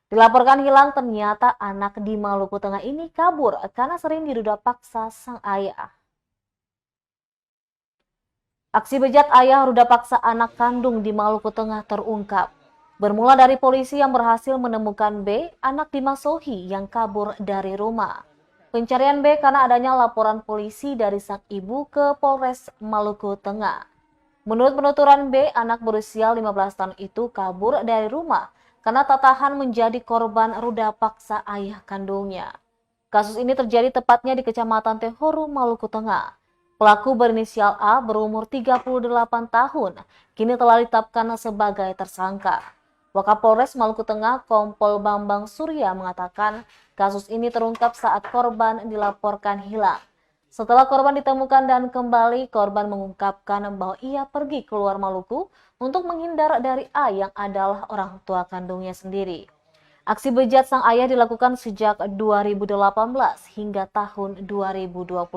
Dilaporkan hilang, ternyata anak di Maluku Tengah ini kabur karena sering diduga paksa sang ayah. Aksi bejat ayah ruda paksa anak kandung di Maluku Tengah terungkap. Bermula dari polisi yang berhasil menemukan B, anak Dimas Sohi yang kabur dari rumah. Pencarian B karena adanya laporan polisi dari sang ibu ke Polres Maluku Tengah. Menurut penuturan B, anak berusia 15 tahun itu kabur dari rumah karena tak tahan menjadi korban ruda paksa ayah kandungnya. Kasus ini terjadi tepatnya di Kecamatan Tehoru, Maluku Tengah. Pelaku berinisial A berumur 38 tahun, kini telah ditetapkan sebagai tersangka. Wakapolres Maluku Tengah Kompol Bambang Surya mengatakan kasus ini terungkap saat korban dilaporkan hilang. Setelah korban ditemukan dan kembali, korban mengungkapkan bahwa ia pergi keluar Maluku untuk menghindar dari A yang adalah orang tua kandungnya sendiri. Aksi bejat sang ayah dilakukan sejak 2018 hingga tahun 2022.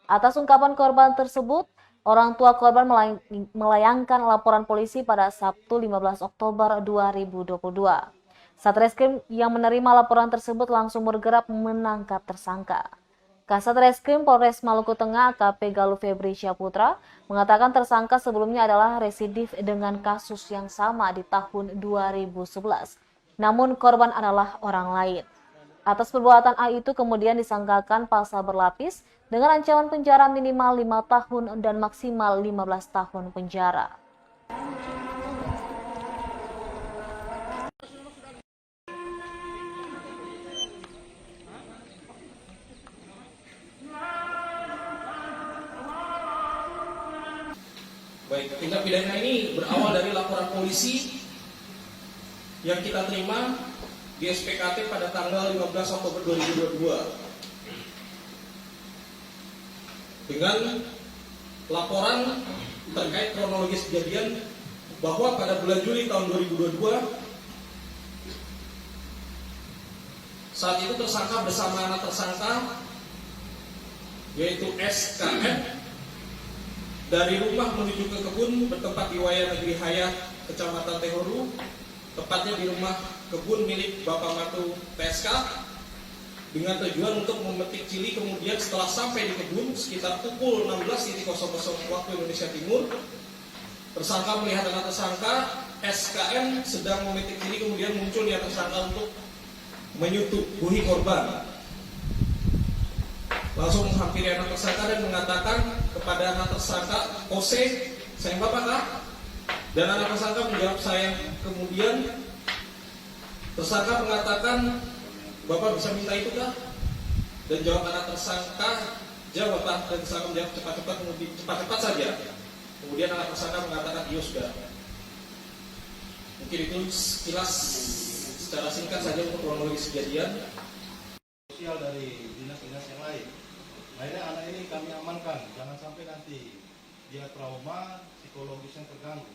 Atas ungkapan korban tersebut, orang tua korban melayangkan laporan polisi pada Sabtu 15 Oktober 2022. Satreskrim yang menerima laporan tersebut langsung bergerak menangkap tersangka. Kasat Reskrim Polres Maluku Tengah AKP Galuh Febri Syaputra mengatakan tersangka sebelumnya adalah residif dengan kasus yang sama di tahun 2011. Namun korban adalah orang lain. Atas perbuatan A itu kemudian disangkakan pasal berlapis dengan ancaman penjara minimal 5 tahun dan maksimal 15 tahun penjara. Baik, tindak pidana ini berawal dari laporan polisi yang kita terima di SPKT pada tanggal 15 Oktober 2022 dengan laporan terkait kronologis kejadian bahwa pada bulan Juli tahun 2022 saat itu tersangka bersama anak tersangka yaitu SKM dari rumah menuju ke kebun bertempat di Waya Negeri Hayat, Kecamatan Tehoru, tepatnya di rumah kebun milik Bapak Matu TSK, dengan tujuan untuk memetik cili. Kemudian setelah sampai di kebun sekitar pukul 16.00 waktu Indonesia Timur, tersangka melihat anak tersangka SKM sedang memetik cili, kemudian muncul niat tersangka untuk menyutubuhi korban. Langsung menghampiri anak tersangka dan mengatakan kepada anak tersangka, "Ose, sayang bapak kah?" Dan anak tersangka menjawab, "Sayang." Kemudian tersangka mengatakan, "Bapak bisa minta itu kah?" Dan jawab anak tersangka, "Jawab Pak." Dan tersangka menjawab, "Cepat-cepat saja." Kemudian anak tersangka mengatakan, "Iya sudah." Mungkin itu sekilas secara singkat saja untuk kronologis kejadian. Sosial dari dinas-dinas yang lain. Akhirnya anak ini kami amankan, jangan sampai nanti dia trauma psikologis yang terganggu.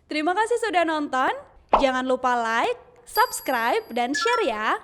Terima kasih sudah nonton. Jangan lupa like, subscribe, dan share ya.